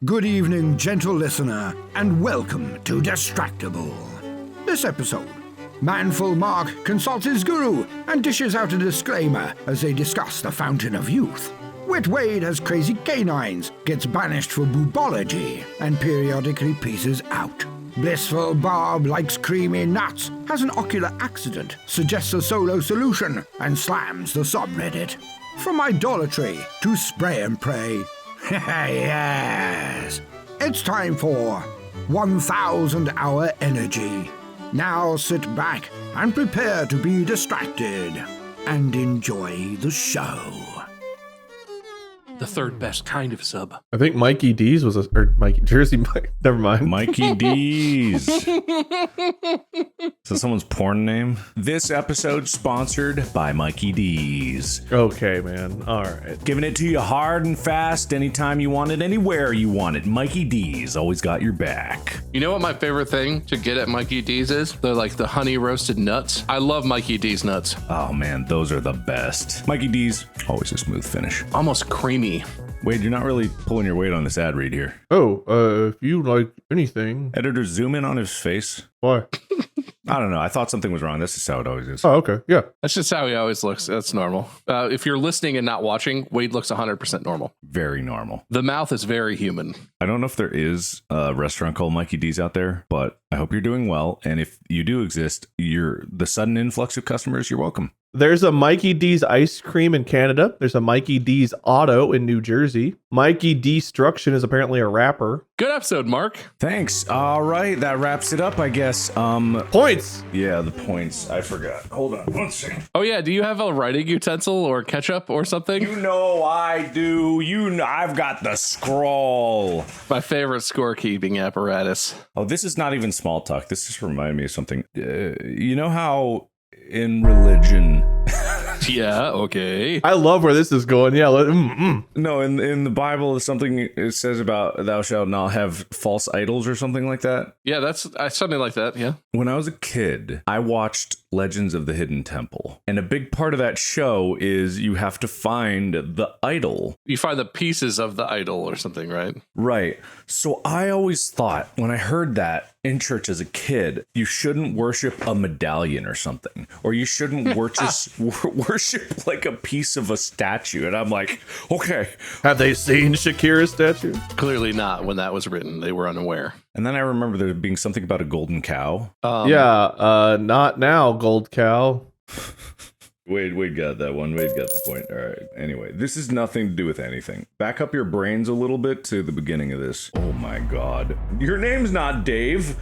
Good evening, gentle listener, and welcome to Distractible. This episode, Manful Mark consults his guru and dishes out a disclaimer as they discuss the Fountain of Youth. Wit Wade has crazy canines, gets banished for boobology, and periodically pieces out. Blissful Bob likes creamy nuts, has an ocular accident, suggests a solo solution, and slams the subreddit. From idolatry to spray and pray. Yes! It's time for 1000 Hour Energy. Now sit back and prepare to be distracted and enjoy the show. The third best kind of sub. I think Mikey D's was Jersey Mike. Never mind. Mikey D's. Is that someone's porn name? This episode sponsored by Mikey D's. Okay, man. All right. Giving it to you hard and fast anytime you want it, anywhere you want it. Mikey D's always got your back. You know what my favorite thing to get at Mikey D's is? They're like the honey roasted nuts. I love Mikey D's nuts. Oh man, those are the best. Mikey D's, always a smooth finish. Almost creamy. Wade, you're not really pulling your weight on this ad read here. Oh, if you like anything. Editor, zoom in on his face. Why? I don't know. I thought something was wrong. This is how it always is. Oh, okay. Yeah. That's just how he always looks. That's normal. If you're listening and not watching, Wade looks 100% normal. Very normal. The mouth is very human. I don't know if there is a restaurant called Mikey D's out there, but I hope you're doing well. And if you do exist, the sudden influx of customers, you're welcome. There's a Mikey D's ice cream in Canada. There's a Mikey D's auto in New Jersey. Mikey Destruction is apparently a rapper. Good episode, Mark. Thanks. All right. That wraps it up, I guess. Points. Yeah, the points. I forgot. Hold on 1 second. Oh, yeah. Do you have a writing utensil or ketchup or something? You know I do. I've got the scroll. My favorite scorekeeping apparatus. Oh, this is not even small talk. This just reminded me of something. You know how in religion... Yeah, okay. I love where this is going. Yeah. No, in the Bible, something it says about thou shalt not have false idols or something like that. Yeah, that's something like that, yeah. When I was a kid, I watched Legends of the Hidden Temple. And a big part of that show is you have to find the idol. You find the pieces of the idol or something, right? Right. So I always thought when I heard that in church as a kid, you shouldn't worship a medallion or something, or you shouldn't worship like a piece of a statue. And I'm like, okay. Have they seen Shakira's statue? Clearly not. When that was written, they were unaware. And then I remember there being something about a golden cow. Not now, gold cow. Wade got that one. Wade got the point. All right. Anyway, this has nothing to do with anything. Back up your brains a little bit to the beginning of this. Oh my God. Your name's not Dave.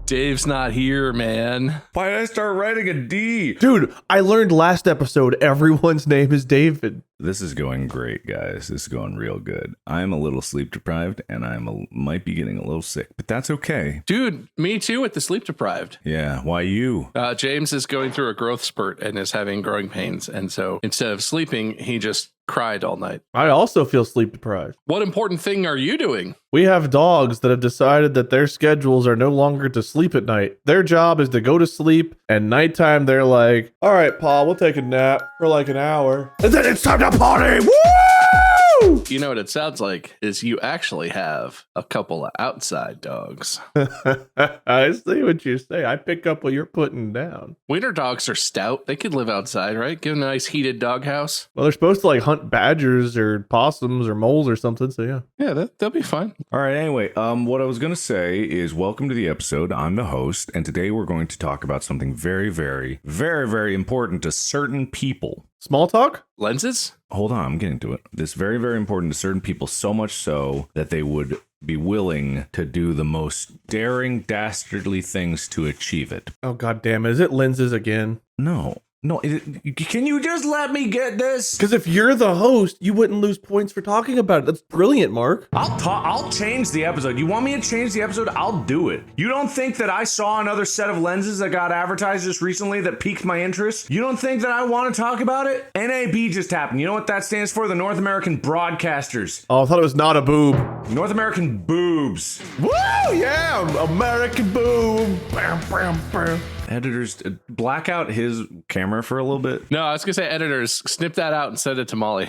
Dave's not here, man. Why did I start writing a D? Dude, I learned last episode everyone's name is David. This is going great, guys. This is going real good. I'm a little sleep deprived, and might be getting a little sick, but that's okay. Dude, me too with the sleep deprived. Yeah, why you? James is going through a growth spurt and is having growing pains, and so instead of sleeping, he just cried all night. I also feel sleep deprived. What important thing are you doing? We have dogs that have decided that their schedules are no longer to sleep at night. Their job is to go to sleep, and nighttime they're like, all right, Paul, we'll take a nap for like an hour. And then it's time to party! Woo! You know what it sounds like is you actually have a couple of outside dogs. I see what you say. I pick up what you're putting down. Wiener dogs are stout. They could live outside, right? Give them a nice heated doghouse. Well, they're supposed to like hunt badgers or possums or moles or something. So yeah. Yeah, they'll be fine. All right. Anyway, what I was going to say is welcome to the episode. I'm the host. And today we're going to talk about something very, very, very, very important to certain people. Small talk? Lenses? Hold on, I'm getting to it. This very, very important to certain people, so much so that they would be willing to do the most daring, dastardly things to achieve it. Oh, God damn it. Is it lenses again? No. Can you just let me get this? Because if you're the host, you wouldn't lose points for talking about it. That's brilliant, Mark. I'll change the episode. You want me to change the episode? I'll do it. You don't think that I saw another set of lenses that got advertised just recently that piqued my interest? You don't think that I want to talk about it? NAB just happened. You know what that stands for? The North American Broadcasters. Oh, I thought it was not a boob. North American Boobs. Woo! Yeah! American boob. Bam, bam, bam. Editors, black out his camera for a little bit. No, I was going to say editors, snip that out and send it to Molly.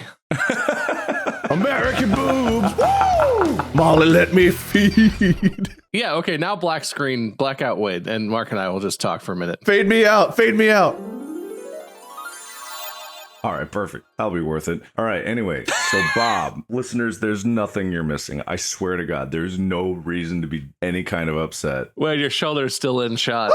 American boobs. Woo! Molly, let me feed. Yeah, okay, now black screen, blackout Wade, and Mark and I will just talk for a minute. Fade me out. Fade me out. All right, perfect. That'll be worth it. All right, anyway, so Bob, listeners, there's nothing you're missing. I swear to God, there's no reason to be any kind of upset. Wade, your shoulder's still in shot.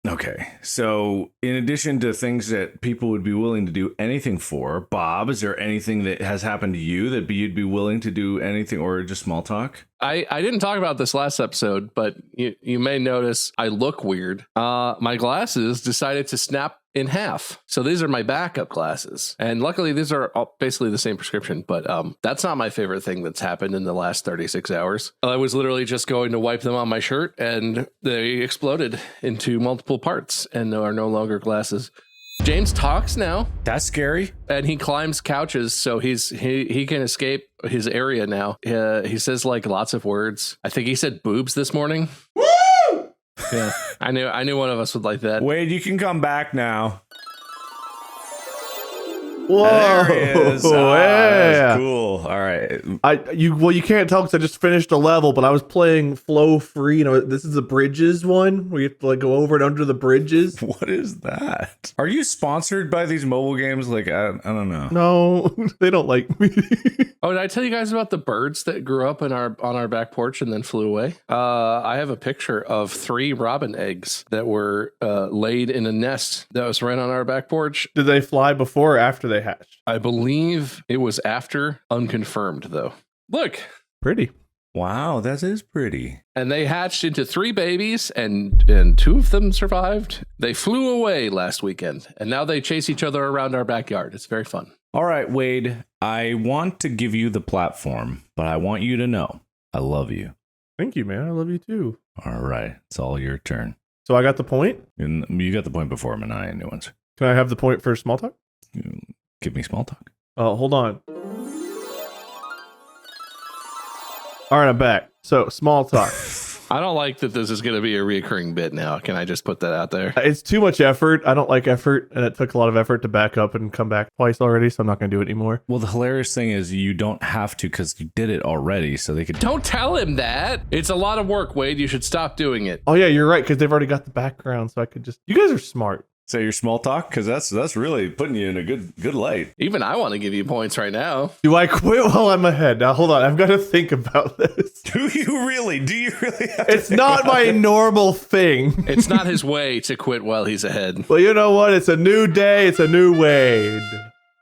Okay, so in addition to things that people would be willing to do anything for, Bob, is there anything that has happened to you that you'd be willing to do anything, or just small talk? I didn't talk about this last episode, but you may notice I look weird. My glasses decided to snap in half. So these are my backup glasses. And luckily, these are all basically the same prescription. But that's not my favorite thing that's happened in the last 36 hours. I was literally just going to wipe them on my shirt, and they exploded into multiple parts and are no longer glasses. James talks now. That's scary. And he climbs couches, so he can escape his area now. He says like lots of words. I think he said boobs this morning. Woo! Yeah, I knew one of us would like that. Wade, you can come back now. Whoa, there he is. Yeah. That's cool. All right. You can't tell because I just finished a level, but I was playing Flow Free. You know, this is the bridges one where you have to like go over and under the bridges. What is that? Are you sponsored by these mobile games? Like, I don't know. No, they don't like me. Oh, did I tell you guys about the birds that grew up on our back porch and then flew away? I have a picture of 3 robin eggs that were laid in a nest that was right on our back porch. Did they fly before or after they hatched? I believe it was after, unconfirmed though. Look. Pretty. Wow, that is pretty. And they hatched into 3 babies, and 2 of them survived. They flew away last weekend, and now they chase each other around our backyard. It's very fun. All right, Wade, I want to give you the platform, but I want you to know I love you. Thank you, man. I love you too. All right, it's all your turn. So I got the point? And you got the point before him, and I new ones. Can I have the point for small talk? Give me small talk. Oh, hold on. All right, I'm back. So, small talk. I don't like that this is going to be a reoccurring bit now. Can I just put that out there? It's too much effort. I don't like effort, and it took a lot of effort to back up and come back twice already, so I'm not going to do it anymore. Well, the hilarious thing is you don't have to because you did it already, so they could... Don't tell him that. It's a lot of work, Wade. You should stop doing it. Oh, yeah, you're right, because they've already got the background, so I could just... You guys are smart. Say your small talk, because that's really putting you in a good light. Even I want to give you points right now. Do I quit while I'm ahead? Now, hold on. I've got to think about this. Do you really? It's not my normal thing. It's not his way to quit while he's ahead. Well, you know what? It's a new day. It's a new Wade.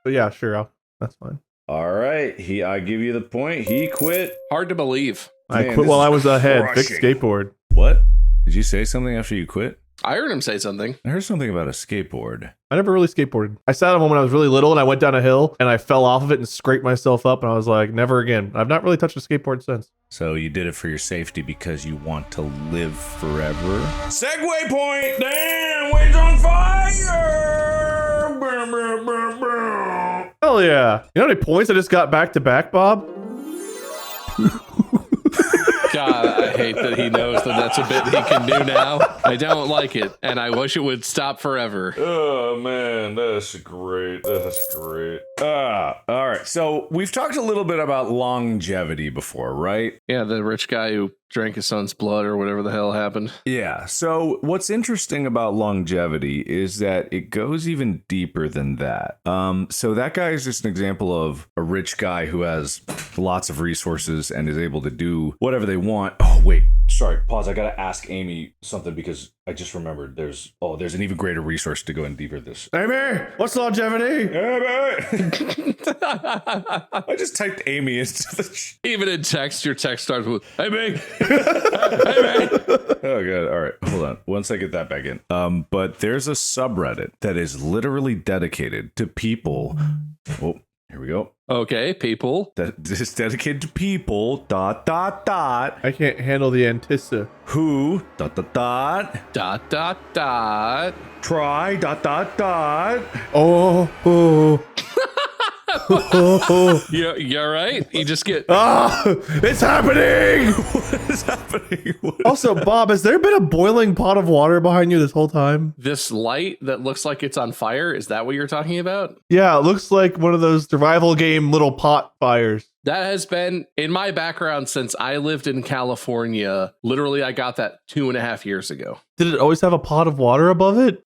But yeah, sure. That's fine. All right. I give you the point. He quit. Hard to believe. I quit while I was ahead. Fix skateboard. What? Did you say something after you quit? I heard him say something. I heard something about a skateboard. I never really skateboarded. I sat on one when I was really little and I went down a hill and I fell off of it and scraped myself up and I was like, never again. I've not really touched a skateboard since. So you did it for your safety because you want to live forever? Segway point! Damn, Wade's on fire! Hell yeah. You know how many points I just got back to back, Bob? God, I hate that he knows that that's a bit he can do now. I don't like it, and I wish it would stop forever. Oh, man, that's great. That's great. All right. So we've talked a little bit about longevity before, right? Yeah, the rich guy who drank his son's blood or whatever the hell happened. Yeah. So what's interesting about longevity is that it goes even deeper than that. So that guy is just an example of a rich guy who has lots of resources and is able to do whatever they want. Oh, wait. Sorry. Pause. I got to ask Amy something because I just remembered there's an even greater resource to go in deeper this. Amy, what's longevity? Amy! I just typed Amy into the... Even in text, your text starts with, "Hey, Big." Oh, God. All right. Hold on. Once I get that back in. But there's a subreddit that is literally dedicated to people. Oh, here we go. Okay, people. That is dedicated to people, ... I can't handle the antissa. who, ... try, ... Oh. You're right. You just get... It's happening! What is happening? Also, Bob, has there been a boiling pot of water behind you this whole time? This light that looks like it's on fire, is that what you're talking about? Yeah, it looks like one of those survival game little pot fires. That has been in my background since I lived in California. Literally, I got that 2.5 years ago. Did it always have a pot of water above it?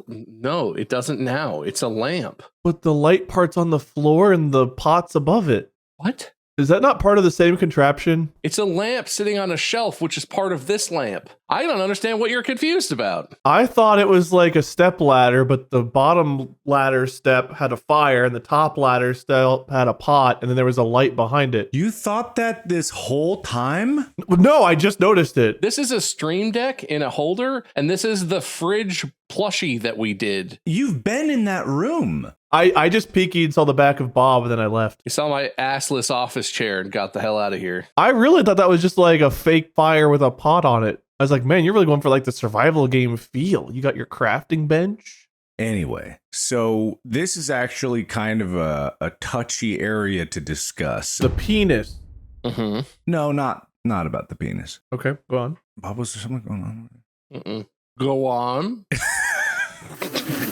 No, it doesn't now. It's a lamp. But the light part's on the floor and the pot's above it. What? Is that not part of the same contraption? It's a lamp sitting on a shelf, which is part of this lamp. I don't understand what you're confused about. I thought it was like a step ladder, but the bottom ladder step had a fire and the top ladder step had a pot, and then there was a light behind it. You thought that this whole time? No, I just noticed it. This is a Stream Deck in a holder, and this is the fridge plushie that we did. You've been in that room. I just peeked and saw the back of Bob, and then I left. You saw my assless office chair and got the hell out of here. I really thought that was just like a fake fire with a pot on it. I was like, man, you're really going for like the survival game feel. You got your crafting bench. Anyway, so this is actually kind of a touchy area to discuss. The penis. Mm-hmm. No, not about the penis. Okay, go on. Bob, was there something going on? Mm-mm. Go on.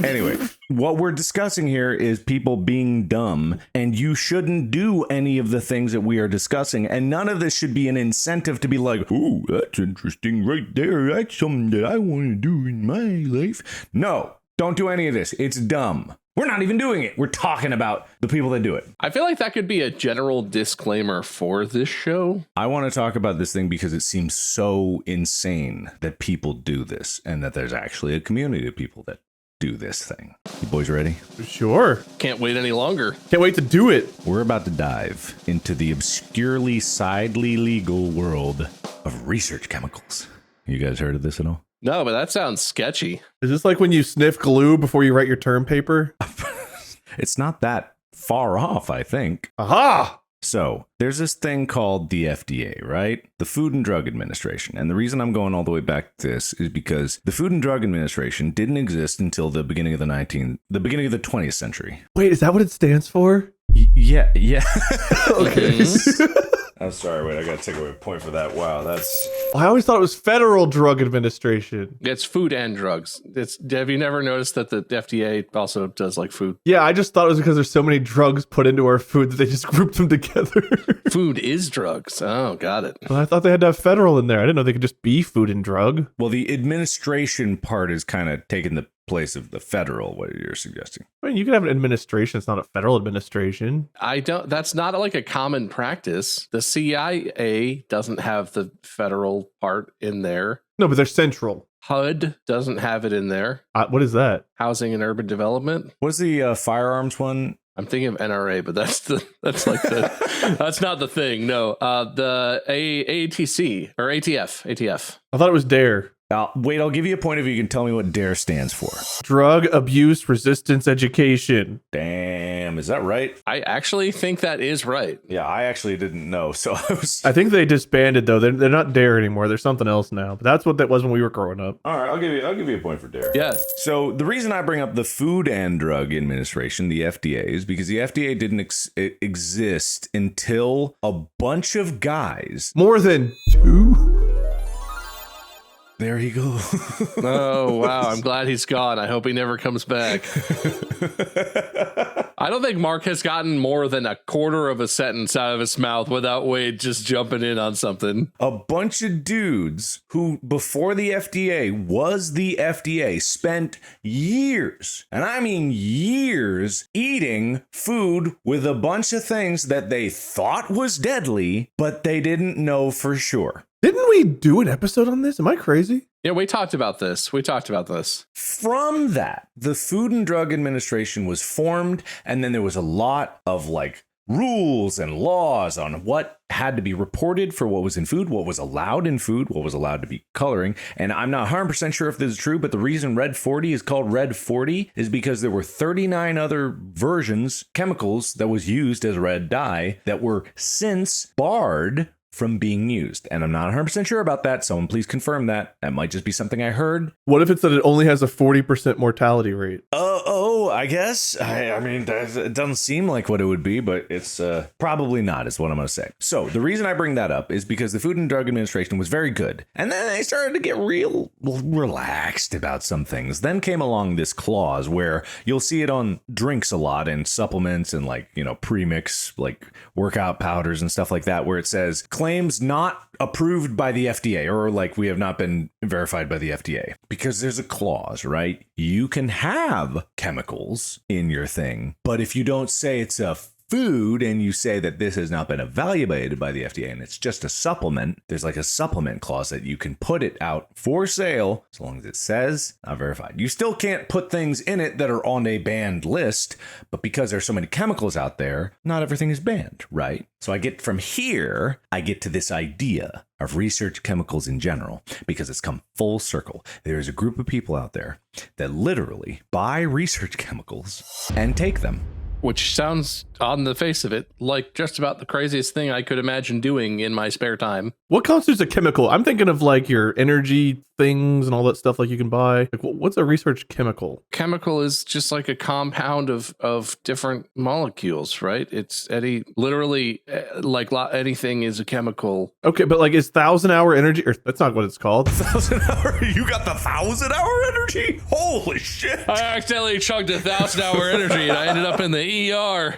Anyway, what we're discussing here is people being dumb, and you shouldn't do any of the things that we are discussing, and none of this should be an incentive to be like, ooh, that's interesting right there. That's something that I want to do in my life. No, don't do any of this. It's dumb. We're not even doing it. We're talking about the people that do it. I feel like that could be a general disclaimer for this show. I want to talk about this thing because it seems so insane that people do this, and that there's actually a community of people that do this thing. You boys ready? Sure. Can't wait any longer. Can't wait to do it. We're about to dive into the obscurely, sidely legal world of research chemicals. You guys heard of this at all? No, but that sounds sketchy. Is this like when you sniff glue before you write your term paper? It's not that far off, I think. Aha! So, there's this thing called the FDA, right? The Food and Drug Administration. And the reason I'm going all the way back to this is because the Food and Drug Administration didn't exist until the beginning of the 20th century. Wait, is that what it stands for? Yeah. Okay. I'm sorry, wait, I gotta take away a point for that. Wow, that's... I always thought it was Federal Drug Administration. It's food and drugs. Have you never noticed that the FDA also does like food? Yeah, I just thought it was because there's so many drugs put into our food that they just grouped them together. Food is drugs. Oh, got it. Well, I thought they had to have federal in there. I didn't know they could just be food and drug. Well, the administration part is kind of taking the place of the federal, what you're suggesting. I mean, you can have an administration. It's not a federal administration. That's not like a common practice. The CIA doesn't have the federal part in there. No, but they're central. HUD doesn't have it in there. What is that? Housing and Urban Development. What's the firearms one? I'm thinking of NRA, but that's not the thing. No, the ATC or ATF. I thought it was DARE. Wait, I'll give you a point if you can tell me what DARE stands for. Drug Abuse Resistance Education. Damn, is that right? I actually think that is right. Yeah, I actually didn't know. So I think they disbanded though. They're not DARE anymore. They're something else now. But that's what that was when we were growing up. All right, I'll give you a point for DARE. Yeah. So the reason I bring up the Food and Drug Administration, the FDA, is because the FDA didn't exist until a bunch of guys. More than 2? There you go. Oh, wow. I'm glad he's gone. I hope he never comes back. I don't think Mark has gotten more than a quarter of a sentence out of his mouth without Wade just jumping in on something. A bunch of dudes who, before the FDA was the FDA, spent years, and I mean years, eating food with a bunch of things that they thought was deadly, but they didn't know for sure. Didn't we do an episode on this? Am I crazy? Yeah, we talked about this. From that, the Food and Drug Administration was formed, and then there was a lot of rules and laws on what had to be reported for what was in food, what was allowed in food, what was allowed to be coloring. And I'm not 100% sure if this is true, but the reason Red 40 is called Red 40 is because there were 39 other versions, chemicals that was used as red dye that were since barred from being used. And I'm not 100% sure about that. Someone please confirm that. That might just be something I heard. What if it's that it only has a 40% mortality rate? Oh, So I guess, I mean, it doesn't seem like what it would be, but it's probably not is what I'm going to say. So the reason I bring that up is because the Food and Drug Administration was very good. And then they started to get real relaxed about some things. Then came along this clause where you'll see it on drinks a lot and supplements and like, you know, premix, like workout powders and stuff like that, where it says claims not approved by the FDA, or like we have not been verified by the FDA, because there's a clause, right? You can have chemicals in your thing, but if you don't say it's a food and you say that this has not been evaluated by the FDA and it's just a supplement, there's like a supplement clause that you can put it out for sale as long as it says not verified. You still can't put things in it that are on a banned list, but because there's so many chemicals out there, not everything is banned, right? So I get to this idea of research chemicals in general, because it's come full circle. There's a group of people out there that literally buy research chemicals and take them. Which sounds, on the face of it, like just about the craziest thing I could imagine doing in my spare time. What constitutes a chemical? I'm thinking of like your energy things and all that stuff like you can buy. Like, what's a research chemical? Chemical is just like a compound of different molecules, right? It's literally like anything is a chemical. Okay, but like is 1,000-hour energy, or that's not what it's called. 1,000-hour? You got the 1,000-hour energy? Holy shit. I accidentally chugged 1,000-hour energy and I ended up in the ER.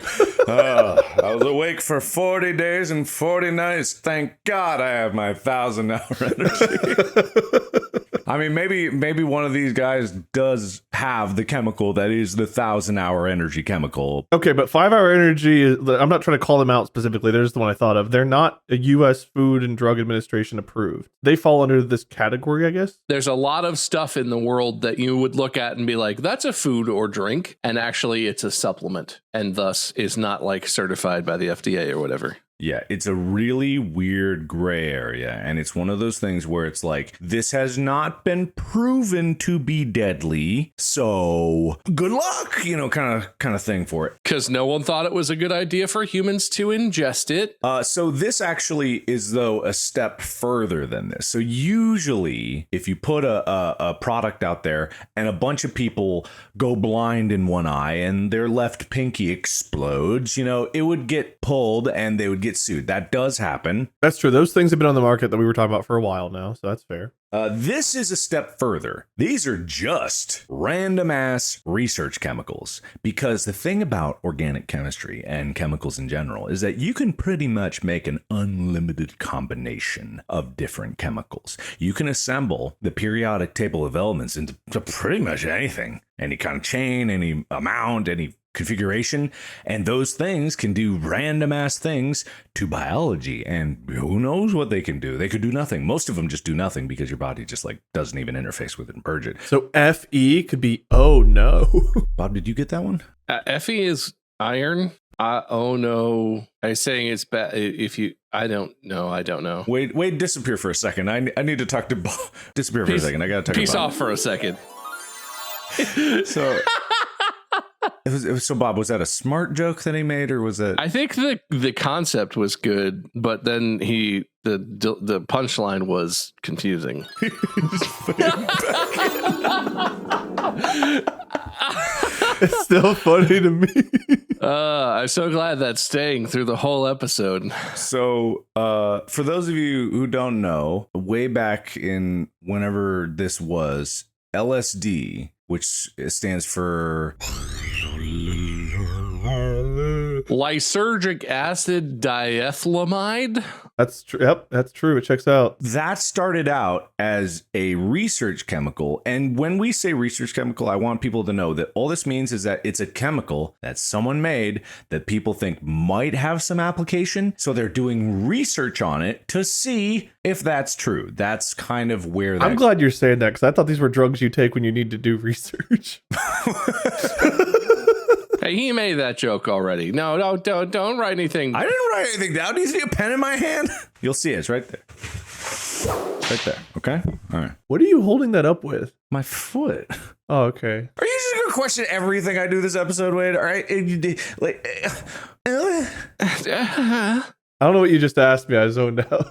I was awake for 40 days and 40 nights. Thank God I have my 1,000-hour energy. I mean, maybe one of these guys does have the chemical that is the 1,000-hour energy chemical. Okay, but 5-hour energy is, I'm not trying to call them out specifically. There's the one I thought of. They're not a U.S. Food and Drug Administration approved. They fall under this category, I guess. There's a lot of stuff in the world that you would look at and be like, that's a food or drink. And actually it's a supplement and thus is not like certified by the FDA or whatever. Yeah, it's a really weird gray area, and it's one of those things where it's like, this has not been proven to be deadly, so good luck, you know, kind of thing for it. Because no one thought it was a good idea for humans to ingest it. So this actually is, though, a step further than this. So usually, if you put a product out there and a bunch of people go blind in one eye and their left pinky explodes, you know, it would get pulled and they would get sued. That does happen. That's true. Those things have been on the market that we were talking about for a while now, so that's fair. This is a step further. These are just random ass research chemicals, because the thing about organic chemistry and chemicals in general is that you can pretty much make an unlimited combination of different chemicals. You can assemble the periodic table of elements into pretty much anything, any kind of chain, any amount, any configuration, and those things can do random ass things to biology, and who knows what they can do. They could do nothing. Most of them just do nothing because your body just like doesn't even interface with it and purge it. So Fe could be oh no. Bob, did you get that one? Fe is iron. Oh no. I'm saying it's bad. I don't know. Wade, disappear for a second. I need to talk to Bob. Disappear for a second. I gotta talk to Bob. Peace off for a second. So it was so Bob, was that a smart joke that he made, or was it? I think the concept was good, but then the punchline was confusing. It's still funny to me. I'm so glad that's staying through the whole episode. So for those of you who don't know, way back in whenever this was, LSD, which stands for lysergic acid diethylamide. That's true. Yep, that's true. It checks out. That started out as a research chemical. And when we say research chemical, I want people to know that all this means is that it's a chemical that someone made that people think might have some application. So they're doing research on it to see if that's true. That's kind of where that... I'm glad you're saying that, because I thought these were drugs you take when you need to do research. Hey, he made that joke already. No, don't write anything. I didn't write anything down. Do you see a pen in my hand? You'll see it. It's right there. Right there. Okay? All right. What are you holding that up with? My foot. Oh, okay. Are you just going to question everything I do this episode, Wade? All right? I don't know what you just asked me. I zoned out.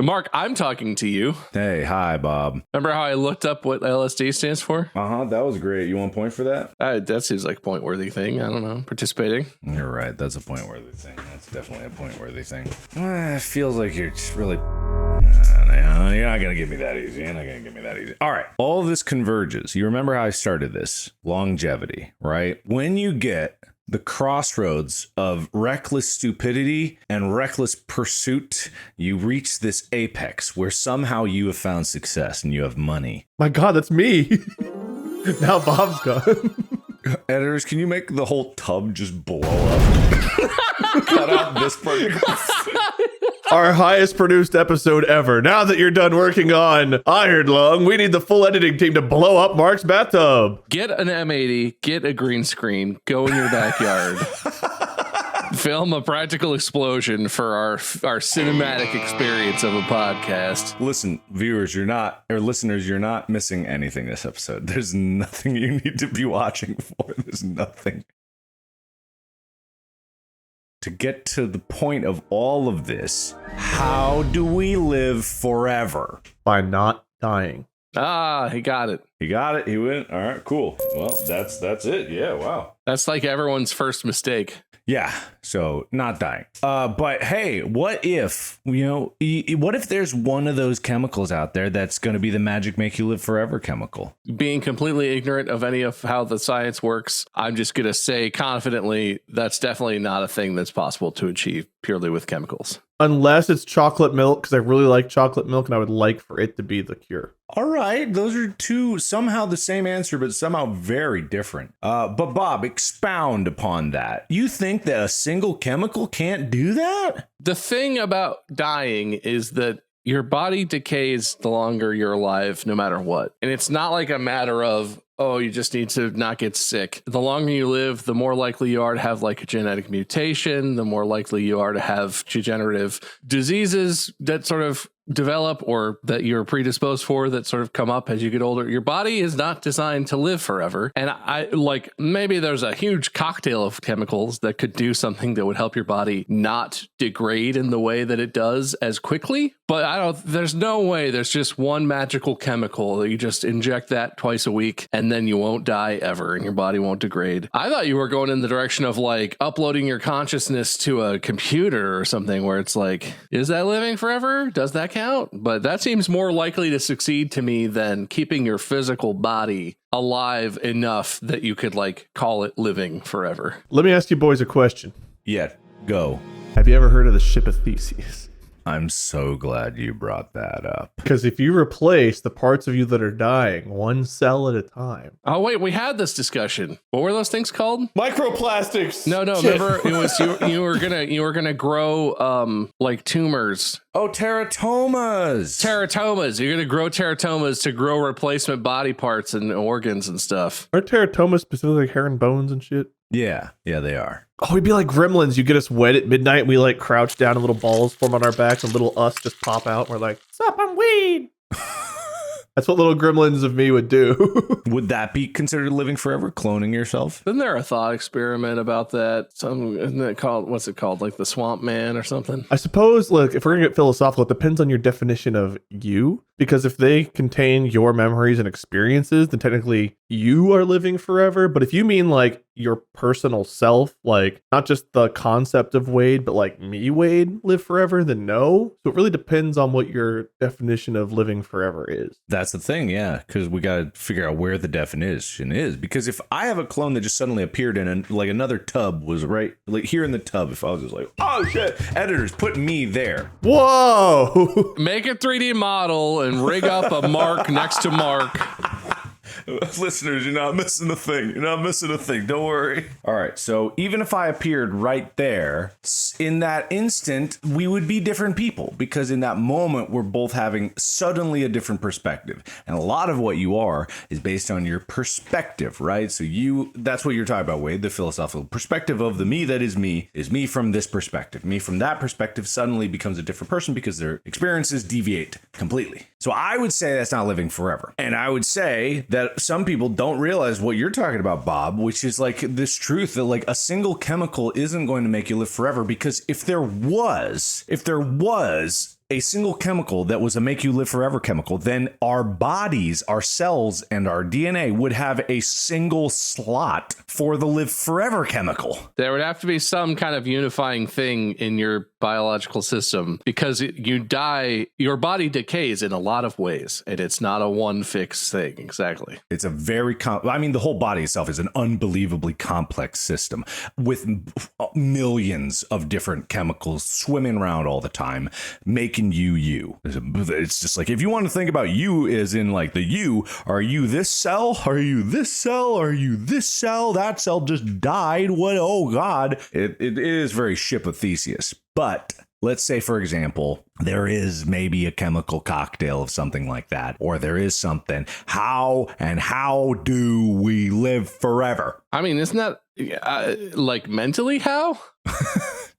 Mark, I'm talking to you. Hey, hi, Bob. Remember how I looked up what LSD stands for? That was great. You want a point for that? That seems like a point-worthy thing. I don't know. Participating. You're right. That's a point-worthy thing. That's definitely a point-worthy thing. It feels like you're just really... You're not going to give me that easy. You're not going to give me that easy. All right. All of this converges. You remember how I started this? Longevity, right? When you get the crossroads of reckless stupidity and reckless pursuit, you reach this apex where somehow you have found success and you have money. My God, that's me. Now Bob's gone. Editors, can you make the whole tub just blow up? Cut out this part. Our highest produced episode ever. Now that you're done working on Iron Lung, we need the full editing team to blow up Mark's bathtub. Get an M80, get a green screen, go in your backyard. Film a practical explosion for our cinematic experience of a podcast. Listen, viewers, listeners, you're not missing anything this episode. There's nothing you need to be watching for. There's nothing. To get to the point of all of this, how do we live forever? By not dying. He got it. He got it. He went. All right, cool. Well, that's it. Yeah, wow. That's like everyone's first mistake. Yeah, so not dying. But hey, what if there's one of those chemicals out there that's going to be the magic make you live forever chemical? Being completely ignorant of any of how the science works, I'm just going to say confidently that's definitely not a thing that's possible to achieve purely with chemicals. Unless it's chocolate milk, because I really like chocolate milk and I would like for it to be the cure. All right, those are two somehow the same answer, but somehow very different. But Bob, expound upon that. You think that a single chemical can't do that? The thing about dying is that your body decays the longer you're alive, no matter what. And it's not like a matter of, oh, you just need to not get sick. The longer you live, the more likely you are to have like a genetic mutation, the more likely you are to have degenerative diseases that sort of develop or that you're predisposed for that sort of come up as you get older. Your body is not designed to live forever. And maybe there's a huge cocktail of chemicals that could do something that would help your body not degrade in the way that it does as quickly. But there's no way there's just one magical chemical that you just inject that twice a week and then you won't die ever and your body won't degrade. I thought you were going in the direction of like uploading your consciousness to a computer or something where it's like, is that living forever? Does that count? But that seems more likely to succeed to me than keeping your physical body alive enough that you could like call it living forever. Let me ask you boys a question. Yeah, go. Have you ever heard of the ship of Theseus? I'm so glad you brought that up. Because if you replace the parts of you that are dying one cell at a time. Oh, wait, we had this discussion. What were those things called? Microplastics. No, remember it was you were gonna grow like tumors. Oh, teratomas. Teratomas. You're gonna grow teratomas to grow replacement body parts and organs and stuff. Aren't teratomas specifically like hair and bones and shit? Yeah, they are. Oh, we'd be like gremlins. You get us wet at midnight and we like crouch down and little balls form on our backs and little us just pop out. And we're like, sup, I'm weed. That's what little gremlins of me would do. Would that be considered living forever? Cloning yourself? Isn't there a thought experiment about that? Isn't it called, what's it called? Like the Swamp Man or something? I suppose, look, if we're going to get philosophical, it depends on your definition of you. Because if they contain your memories and experiences, then technically you are living forever. But if you mean like your personal self, like not just the concept of Wade, but like me, Wade, live forever, then no. So it really depends on what your definition of living forever is. That's the thing, yeah, because we got to figure out where the definition is. Because if I have a clone that just suddenly appeared in like another tub was right like here in the tub, if I was just like, oh shit, editors, put me there. Whoa! Make a 3D model and rig up a Mark next to Mark. Listeners, you're not missing a thing. You're not missing a thing. Don't worry. All right. So even if I appeared right there, in that instant, we would be different people because in that moment, we're both having suddenly a different perspective. And a lot of what you are is based on your perspective, right? So that's what you're talking about, Wade. The philosophical perspective of the me that is me from this perspective. Me from that perspective suddenly becomes a different person because their experiences deviate completely. So I would say that's not living forever. And I would say that some people don't realize what you're talking about, Bob, which is like this truth that like a single chemical isn't going to make you live forever, because if there was a single chemical that was a make you live forever chemical, then our bodies, our cells, and our DNA would have a single slot for the live forever chemical. There would have to be some kind of unifying thing in your biological system because you die, your body decays in a lot of ways, and it's not a one fixed thing. Exactly. It's a very, the whole body itself is an unbelievably complex system with millions of different chemicals swimming around all the time, making you. It's just like, if you want to think about you as in like the you, are you this cell? Are you this cell? Are you this cell? That cell just died. What? Oh God. It is very Ship of Theseus. But let's say, for example, there is maybe a chemical cocktail of something like that, or there is something. How do we live forever? I mean, isn't that like mentally how?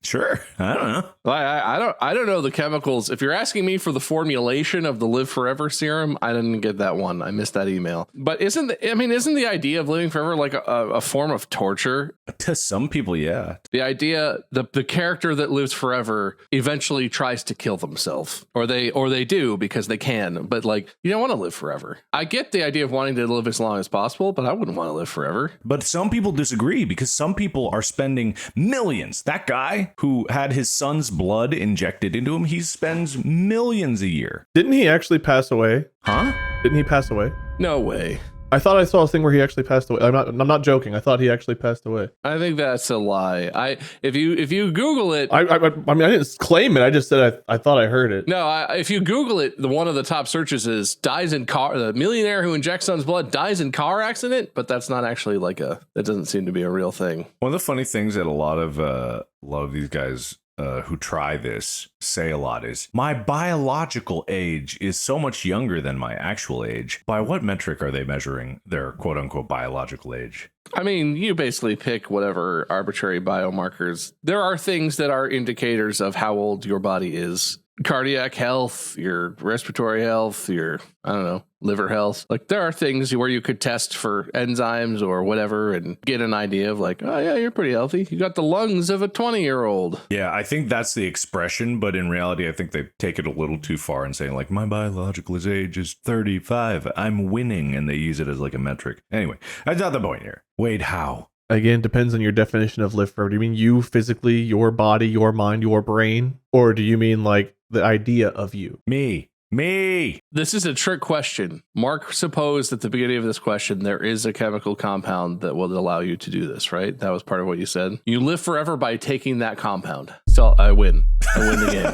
Sure. I don't know. I don't know the chemicals. If you're asking me for the formulation of the Live Forever serum, I didn't get that one. I missed that email. But isn't the idea of living forever like a form of torture? To some people, yeah. The idea, the character that lives forever eventually tries to kill themselves, or they do because they can. But like, you don't want to live forever. I get the idea of wanting to live as long as possible, but I wouldn't want to live forever. But some people disagree because some people are spending millions. That guy who had his son's blood injected into him, he spends millions a year. Didn't he actually pass away? Huh? Didn't he pass away? No way. I thought I saw a thing where he actually passed away. I'm not joking. I thought he actually passed away. I think that's a lie. If you Google it, I mean, I didn't claim it. I just said I thought I heard it. No, if you Google it, one of the top searches is dies in car. The millionaire who injects son's blood dies in car accident, but that's not actually that doesn't seem to be a real thing. One of the funny things that a lot of these guys who try this say a lot is, my biological age is so much younger than my actual age. By what metric are they measuring their quote unquote biological age? I mean, you basically pick whatever arbitrary biomarkers. There are things that are indicators of how old your body is. Cardiac health, your respiratory health, your, I don't know, liver health. Like, there are things where you could test for enzymes or whatever and get an idea of like, oh yeah, you're pretty healthy. You got the lungs of a 20-year-old. Yeah, I think that's the expression, but in reality, I think they take it a little too far and saying like, my biological age is 35. I'm winning. And they use it as like a metric. Anyway, that's not the point here. Wade, how? Again, depends on your definition of live forever. Do you mean you physically, your body, your mind, your brain? Or do you mean like the idea of you? Me. This is a trick question. Mark supposed at the beginning of this question there is a chemical compound that will allow you to do this, right? That was part of what you said. You live forever by taking that compound. So I win. I win the game.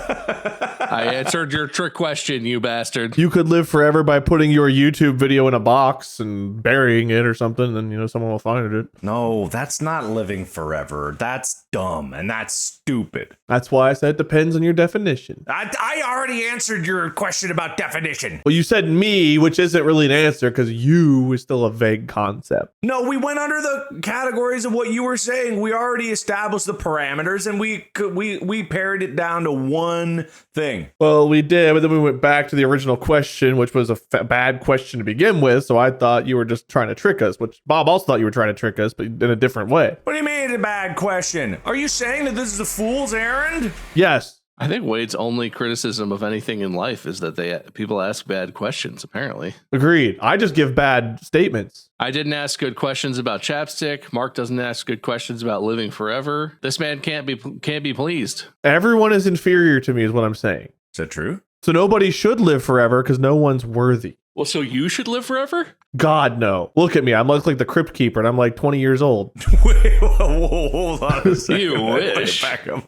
I answered your trick question, you bastard. You could live forever by putting your YouTube video in a box and burying it or something, and someone will find it. No, that's not living forever. That's dumb and that's stupid. That's why I said it depends on your definition. I already answered your question about definition. Well, you said me, which isn't really an answer because you is still a vague concept. No, we went under the categories of what you were saying. We already established the parameters and we pared it down to one thing. Well, we did, but then we went back to the original question, which was a bad question to begin with. So I thought you were just trying to trick us, which Bob also thought you were trying to trick us, but in a different way. What do you mean it's a bad question? Are you saying that this is a fool's errand? Yes. I think Wade's only criticism of anything in life is that people ask bad questions, apparently. Agreed. I just give bad statements. I didn't ask good questions about chapstick. Mark doesn't ask good questions about living forever. This man can't be pleased. Everyone is inferior to me is what I'm saying. Is that true? So nobody should live forever because no one's worthy. Well, so you should live forever? God, no. Look at me. I'm like the Crypt Keeper, and I'm like 20 years old. Wait, whoa, hold on a second. You wish. Back up.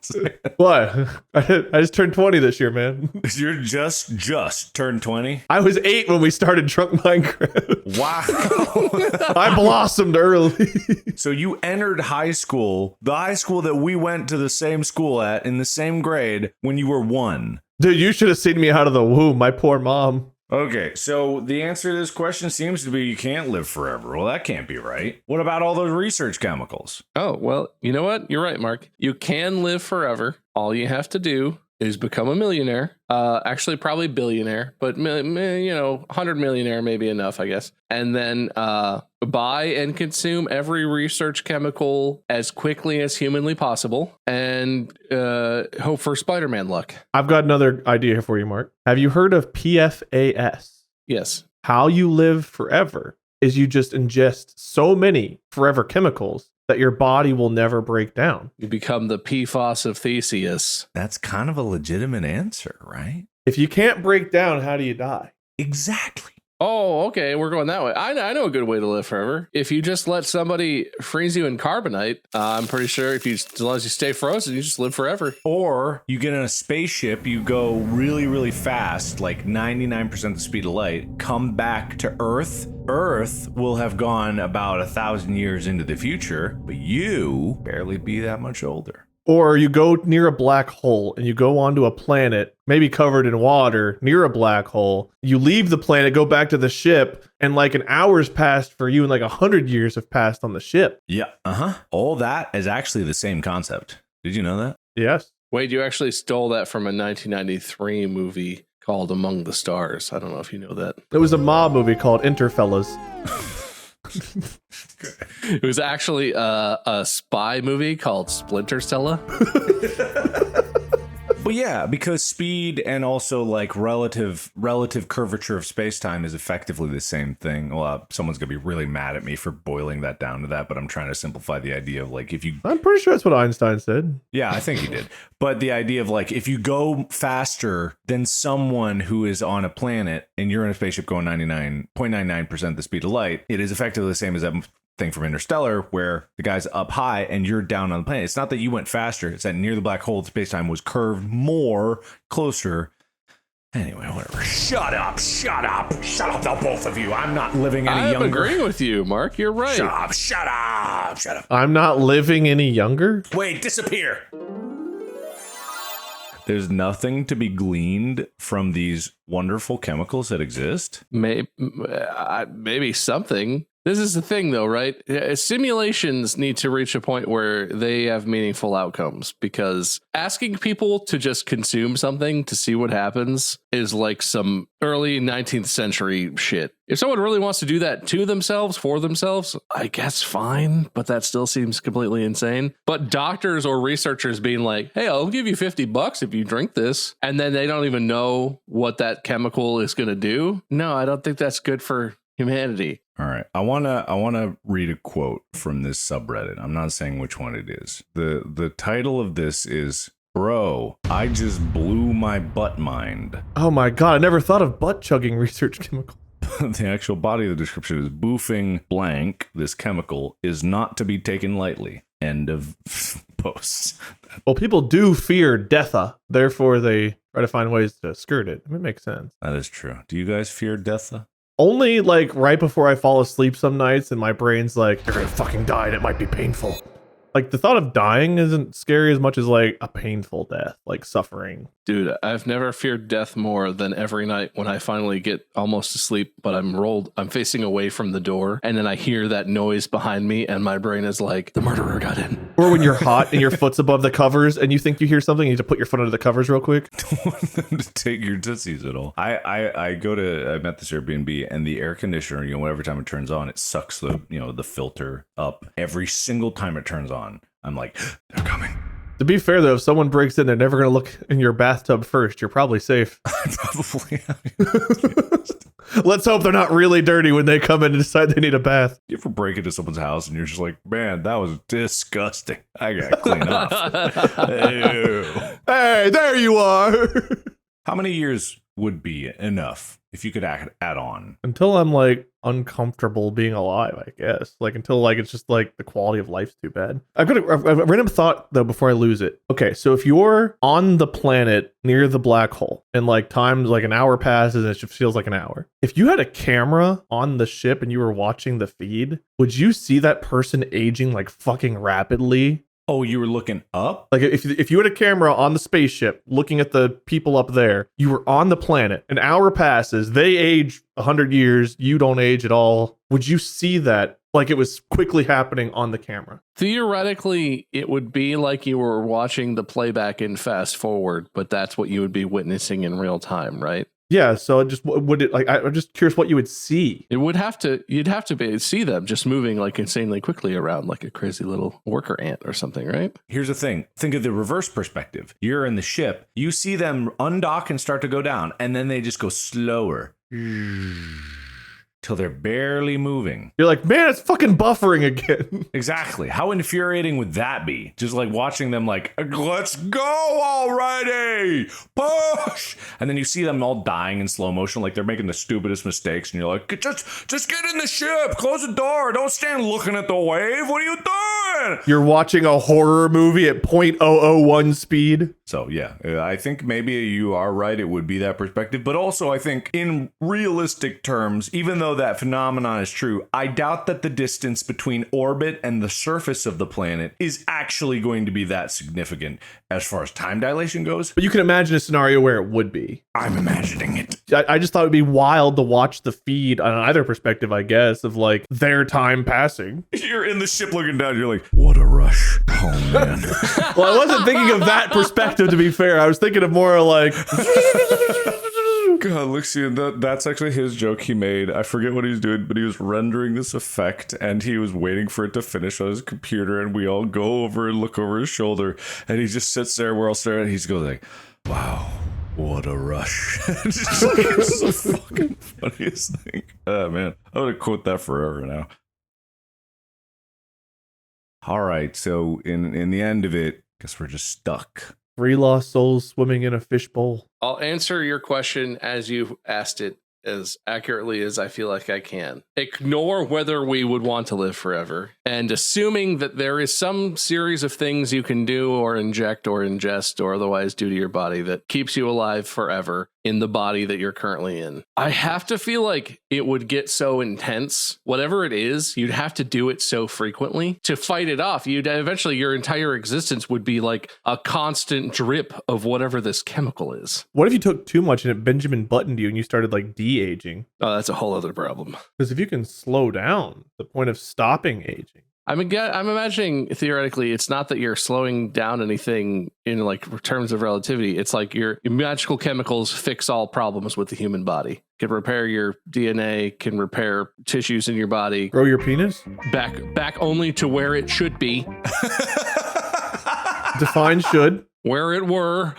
What? I just turned 20 this year, man. You're just turned 20? I was 8 when we started Drunk Minecraft. Wow. I blossomed early. So you entered high school, the high school that we went to the same school at in the same grade when you were 1. Dude, you should have seen me out of the womb. My poor mom. Okay, so the answer to this question seems to be you can't live forever. Well, that can't be right. What about all those research chemicals? Oh, well, you know what? You're right, Mark. You can live forever. All you have to do is become a millionaire, actually probably billionaire, but 100 millionaire may be enough, I guess. And then buy and consume every research chemical as quickly as humanly possible and hope for Spider-Man luck. I've got another idea here for you, Mark. Have you heard of PFAS? Yes. How you live forever is you just ingest so many forever chemicals that your body will never break down. You become the PFAS of Theseus. That's kind of a legitimate answer, right? If you can't break down, how do you die? Exactly. Oh, okay. We're going that way. I know a good way to live forever. If you just let somebody freeze you in carbonite, I'm pretty sure as long as you stay frozen, you just live forever. Or you get in a spaceship, you go really, really fast, like 99% the speed of light, come back to Earth. Earth will have gone about 1,000 years into the future, but you barely be that much older. Or you go near a black hole and you go onto a planet, maybe covered in water, near a black hole. You leave the planet, go back to the ship, and like an hour's passed for you and like 100 years have passed on the ship. Yeah, all that is actually the same concept. Did you know that? Yes. Wade, you actually stole that from a 1993 movie called Among the Stars. I don't know if you know that. It was a mob movie called Interfellas. It was actually a spy movie called Splinter Cell. But yeah, because speed and also like relative curvature of space-time is effectively the same thing. Well, someone's gonna be really mad at me for boiling that down to that, but I'm trying to simplify the idea of like if you... I'm pretty sure that's what Einstein said. Yeah, I think he did. But the idea of like if you go faster than someone who is on a planet and you're in a spaceship going 99.99% the speed of light, it is effectively the same as that thing from Interstellar where the guy's up high and you're down on the planet. It's not that you went faster, it's that near the black hole, space-time was curved more closer. Anyway, whatever. Shut up, the both of you. I'm not living any younger. I'm agreeing with you, Mark. You're right. Shut up. I'm not living any younger? Wait, disappear. There's nothing to be gleaned from these wonderful chemicals that exist. Maybe something. This is the thing, though, right? Simulations need to reach a point where they have meaningful outcomes, because asking people to just consume something to see what happens is like some early 19th century shit. If someone really wants to do that to themselves, for themselves, I guess fine, but that still seems completely insane. But doctors or researchers being like, hey, I'll give you $50 if you drink this, and then they don't even know what that chemical is going to do. No, I don't think that's good for humanity. All right. I wanna read a quote from this subreddit. I'm not saying which one it is. The title of this is Bro, I just blew my butt mind. Oh my god, I never thought of butt chugging research chemical. The actual body of the description is boofing blank. This chemical is not to be taken lightly. End of post. Well, people do fear deatha, therefore they try to find ways to skirt it. It makes sense. That is true. Do you guys fear deatha? Only like right before I fall asleep some nights and my brain's like, you're gonna fucking die and it might be painful. Like the thought of dying isn't scary as much as like a painful death, like suffering. Dude, I've never feared death more than every night when I finally get almost asleep, but I'm facing away from the door, and then I hear that noise behind me, and my brain is like, the murderer got in. Or when you're hot and your foot's above the covers and you think you hear something, you need to put your foot under the covers real quick. Don't want them to take your tootsies at all. I'm at this Airbnb, and the air conditioner, whatever time it turns on, it sucks the filter up every single time it turns on. I'm like, they're coming. To be fair, though, if someone breaks in, they're never going to look in your bathtub first. You're probably safe. Probably. Let's hope they're not really dirty when they come in and decide they need a bath. You ever break into someone's house and you're just like, man, that was disgusting. I got to clean up. Ew. Hey, there you are. How many years would be enough if you could add on? Until I'm like uncomfortable being alive, I guess. Like until like it's just like the quality of life's too bad. I've got a random thought though before I lose it. Okay, so if you're on the planet near the black hole and like time's like an hour passes and it just feels like an hour. If you had a camera on the ship and you were watching the feed, would you see that person aging like fucking rapidly Oh, you were looking up? Like if you had a camera on the spaceship looking at the people up there, you were on the planet. An hour passes, they age 100 years, you don't age at all. Would you see that like it was quickly happening on the camera? Theoretically, it would be like you were watching the playback in fast forward, but that's what you would be witnessing in real time, right? Yeah, so I'm just curious what you would see. You'd have to see them just moving like insanely quickly around like a crazy little worker ant or something, right? Here's the thing. Think of the reverse perspective. You're in the ship. You see them undock and start to go down, and then they just go slower. Till they're barely moving. You're like, man, it's fucking buffering again. Exactly. How infuriating would that be? Just like watching them like, let's go already, push. And then you see them all dying in slow motion, like they're making the stupidest mistakes. And you're like, just get in the ship, close the door. Don't stand looking at the wave. What are you doing? You're watching a horror movie at 0.001 speed. So yeah, I think maybe you are right. It would be that perspective. But also I think in realistic terms, even though that phenomenon is true, I doubt that the distance between orbit and the surface of the planet is actually going to be that significant as far as time dilation goes. But you can imagine a scenario where it would be. I'm imagining it. I just thought it would be wild to watch the feed on either perspective, I guess, of like their time passing. You're in the ship looking down, you're like, what a rush. Oh man. Well, I wasn't thinking of that perspective, to be fair. I was thinking of more like... God, look, see, that's actually his joke he made. I forget what he's doing, but he was rendering this effect, and he was waiting for it to finish on his computer, and we all go over and look over his shoulder, and he just sits there, we're all staring, and he's going like, wow, what a rush. It's the fucking funniest thing. Oh, man. I'm going to quote that forever now. All right, so in the end of it, I guess we're just stuck. 3 lost souls swimming in a fishbowl. I'll answer your question as you asked it as accurately as I feel like I can. Ignore whether we would want to live forever, and assuming that there is some series of things you can do or inject or ingest or otherwise do to your body that keeps you alive forever in the body that you're currently in. I have to feel like it would get so intense. Whatever it is, you'd have to do it so frequently to fight it off. You'd eventually, your entire existence would be like a constant drip of whatever this chemical is. What if you took too much and it Benjamin buttoned you and you started like de-aging? Oh, that's a whole other problem. Because if you can slow down the point of stopping aging. I'm imagining theoretically, it's not that you're slowing down anything in like terms of relativity. It's like your magical chemicals fix all problems with the human body. Can repair your DNA, can repair tissues in your body. Grow your penis? Back only to where it should be. Define should. Where it were.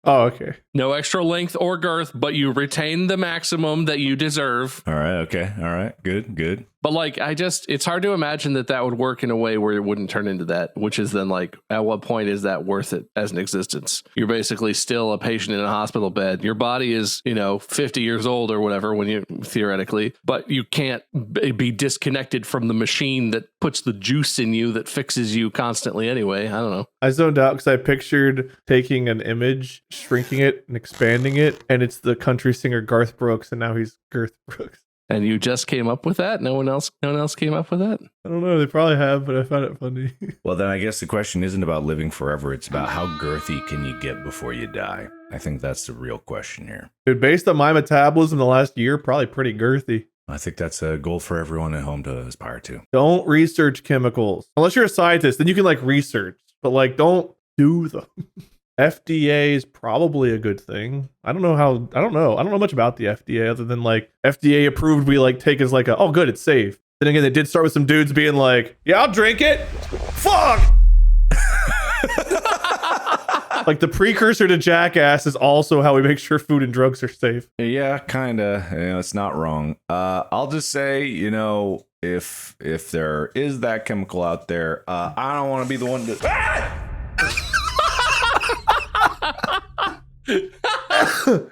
Oh, okay. No extra length or girth, but you retain the maximum that you deserve. All right, okay. All right, good. But like, it's hard to imagine that would work in a way where it wouldn't turn into that, which is then like, at what point is that worth it as an existence? You're basically still a patient in a hospital bed. Your body is, 50 years old or whatever when you theoretically, but you can't be disconnected from the machine that puts the juice in you that fixes you constantly anyway. I don't know. I zoned out because I pictured taking an image, shrinking it and expanding it, and it's the country singer Garth Brooks, and now he's Girth Brooks. And you just came up with that? No one else came up with that? I don't know. They probably have, but I found it funny. Well, then I guess the question isn't about living forever. It's about how girthy can you get before you die? I think that's the real question here. Dude, based on my metabolism the last year, probably pretty girthy. I think that's a goal for everyone at home to aspire to. Don't research chemicals. Unless you're a scientist, then you can like research. But like, don't do them. FDA is probably a good thing. I don't know much about the FDA other than like FDA approved we like take as like oh good, it's safe. Then again, it did start with some dudes being like, yeah, I'll drink it. Fuck. Like the precursor to Jackass is also how we make sure food and drugs are safe. Yeah, kind of. It's not wrong. I'll just say, if there is that chemical out there, I don't want to be the one to...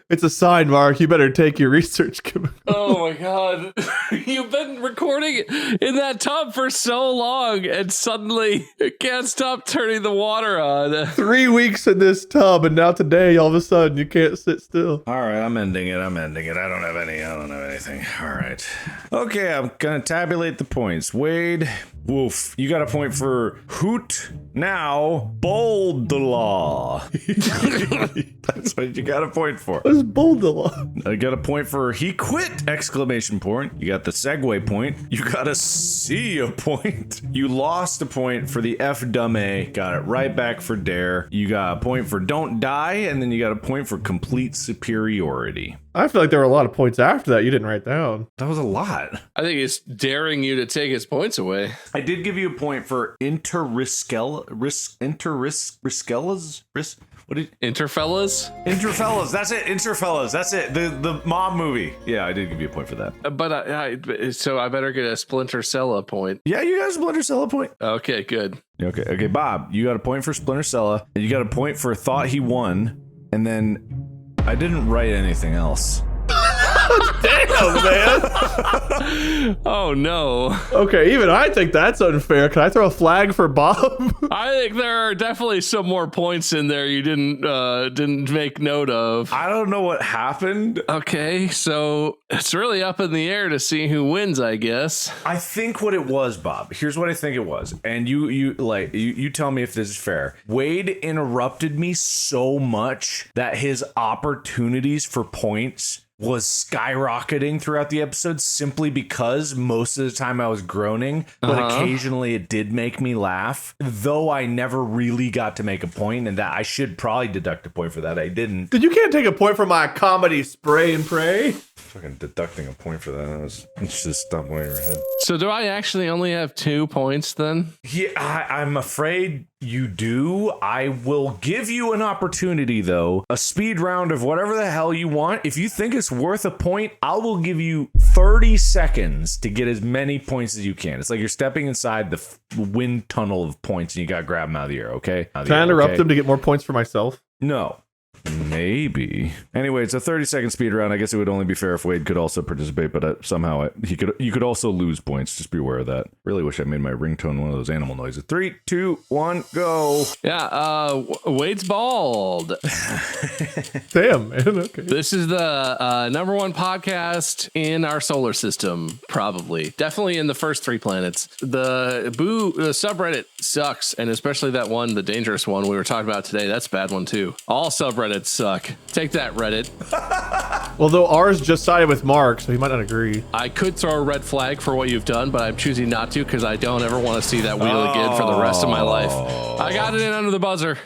It's a sign, Mark. You better take your research. Oh my god. You've been recording in that tub for so long and suddenly you can't stop turning the water on. 3 weeks in this tub and now today all of a sudden you can't sit still. All right, I'm ending it. I don't have anything. All right. Okay, I'm gonna tabulate the points. Wade, Woof. You got a point for Hoot Now Bold the Law. That's what you got a point for. What is bold the law? I got a point for He Quit! Exclamation point. You got the segue point. You got a C a point. You lost a point for the F dumb A. Got it right back for Dare. You got a point for Don't Die, and then you got a point for Complete Superiority. I feel like there were a lot of points after that you didn't write down. That was a lot. I think it's daring you to take his points away. I did give you a point for Interfellas. What did Interfellas? That's it. Interfellas. That's it. The mob movie. Yeah, I did give you a point for that. But so I better get a Splinter Cell point. Yeah, you got a Splinter Cell point. Okay, good. Okay, Bob, you got a point for Splinter Cell, and you got a point for Thought He Won, and then I didn't write anything else. Damn, man. Oh no. Okay, even I think that's unfair. Can I throw a flag for Bob? I think there are definitely some more points in there you didn't make note of. I don't know what happened. Okay, so it's really up in the air to see who wins, I guess. I think what it was, Bob. Here's what I think it was, and you tell me if this is fair. Wade interrupted me so much that his opportunities for points was skyrocketing throughout the episode simply because most of the time I was groaning, but occasionally it did make me laugh, though I never really got to make a point, and that I should probably deduct a point for that. I didn't. You can't take a point for my comedy spray and pray. Fucking deducting a point for that. It's just stop way your head. So do I actually only have 2 points then? Yeah, I'm afraid you do. I will give you an opportunity, though. A speed round of whatever the hell you want. If you think it's worth a point, I will give you 30 seconds to get as many points as you can. It's like you're stepping inside the wind tunnel of points and you got to grab them out of the air, okay? Can I interrupt them to get more points for myself? No. Maybe. Anyway, it's a 30-second speed round. I guess it would only be fair if Wade could also participate, but somehow you could also lose points. Just be aware of that. Really wish I made my ringtone one of those animal noises. 3, 2, 1, go. Yeah, Wade's bald. Damn, man. Okay. This is the #1 podcast in our solar system, probably. Definitely in the first 3 planets. The subreddit sucks, and especially that one, the dangerous one we were talking about today. That's a bad one, too. All subreddits suck. Take that, Reddit. Well, though ours just sided with Mark, so he might not agree. I could throw a red flag for what you've done, but I'm choosing not to because I don't ever want to see that wheel again for the rest of my life. I got it in under the buzzer.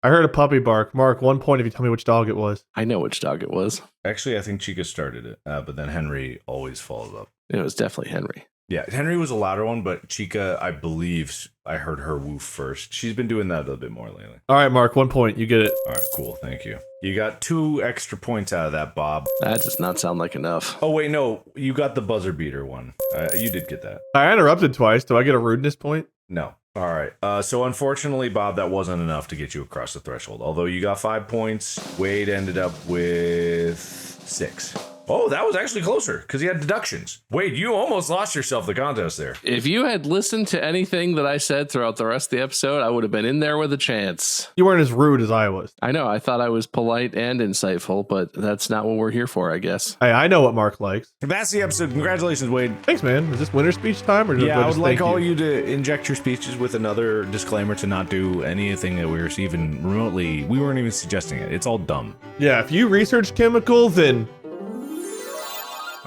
I heard a puppy bark. Mark, 1 point if you tell me which dog it was. I know which dog it was. Actually, I think Chica started it, but then Henry always follows up. It was definitely Henry. Yeah, Henry was a louder one, but Chica, I believe I heard her woof first. She's been doing that a little bit more lately. All right, Mark, 1 point. You get it. All right, cool. Thank you. You got 2 extra points out of that, Bob. That does not sound like enough. Oh, wait, no. You got the buzzer beater one. You did get that. I interrupted twice. Do I get a rudeness point? No. All right. So unfortunately, Bob, that wasn't enough to get you across the threshold. Although you got 5 points, Wade ended up with 6. Oh, that was actually closer because he had deductions. Wade, you almost lost yourself the contest there. If you had listened to anything that I said throughout the rest of the episode, I would have been in there with a chance. You weren't as rude as I was. I know. I thought I was polite and insightful, but that's not what we're here for, I guess. Hey, I know what Mark likes. That's the episode. Congratulations, Wade. Thanks, man. Is this winter speech time? Or yeah, I would like all you to inject your speeches with another disclaimer to not do anything that we were even remotely. We weren't even suggesting it. It's all dumb. Yeah, if you research chemicals, then...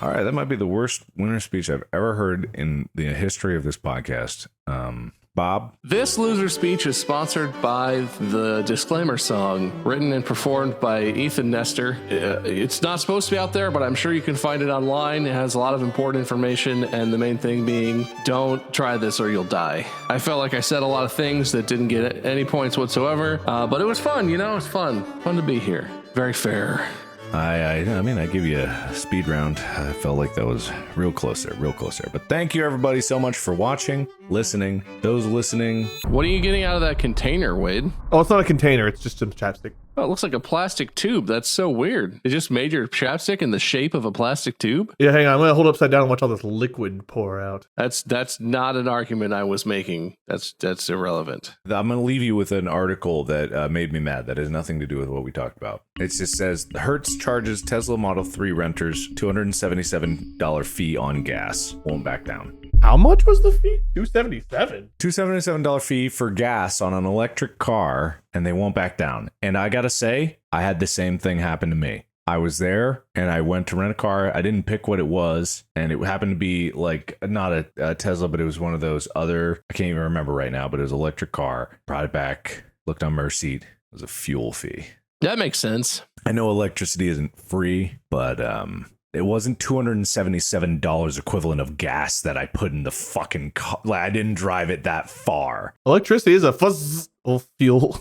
All right, that might be the worst winter speech I've ever heard in the history of this podcast. Bob? This loser speech is sponsored by the disclaimer song, written and performed by Ethan Nestor. It's not supposed to be out there, but I'm sure you can find it online. It has a lot of important information, and the main thing being, don't try this or you'll die. I felt like I said a lot of things that didn't get any points whatsoever, but it was fun, you know? It was fun. Fun to be here. Very fair. I mean, I give you a speed round. I felt like that was real close there. But thank you, everybody, so much for watching, listening. Those listening. What are you getting out of that container, Wade? Oh, it's not a container. It's just some chapstick. Oh, it looks like a plastic tube. That's so weird. It just made your chapstick in the shape of a plastic tube? Yeah, hang on. I'm going to hold it upside down and watch all this liquid pour out. That's not an argument I was making. That's irrelevant. I'm going to leave you with an article that made me mad. That has nothing to do with what we talked about. It just says, Hertz charges Tesla Model 3 renters $277 fee on gas. Won't back down. How much was the fee? $277. $277 fee for gas on an electric car, and they won't back down. And I gotta say, I had the same thing happen to me. I was there and I went to rent a car. I didn't pick what it was, and it happened to be like not a Tesla, but it was one of those other, I can't even remember right now, but it was an electric car. Brought it back, looked on my receipt. It was a fuel fee. That makes sense. I know electricity isn't free, but it wasn't $277 equivalent of gas that I put in the fucking car. Like, I didn't drive it that far. Electricity is a fossil fuel.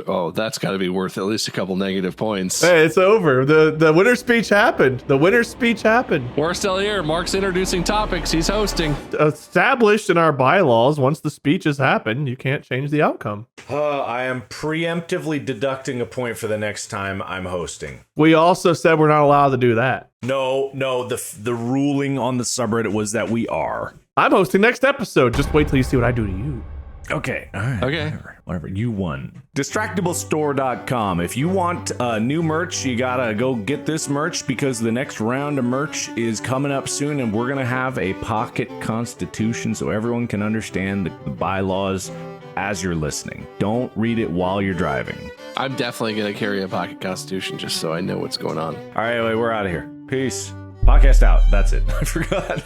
Oh, that's got to be worth at least a couple negative points. Hey, it's over. The winner speech happened. The winner speech happened. We're still here. Mark's introducing topics. He's hosting. Established in our bylaws, once the speeches happen, you can't change the outcome. I am preemptively deducting a point for the next time I'm hosting. We also said we're not allowed to do that. No, the ruling on the subreddit was that we are. I'm hosting next episode. Just wait till you see what I do to you. Okay, all right. Okay. Whatever. You won. Distractiblestore.com. If you want new merch, you gotta go get this merch because the next round of merch is coming up soon, and we're gonna have a pocket constitution so everyone can understand the bylaws as you're listening. Don't read it while you're driving. I'm definitely going to carry a pocket constitution just so I know what's going on. All right, we're out of here. Peace. Podcast out. That's it. I forgot.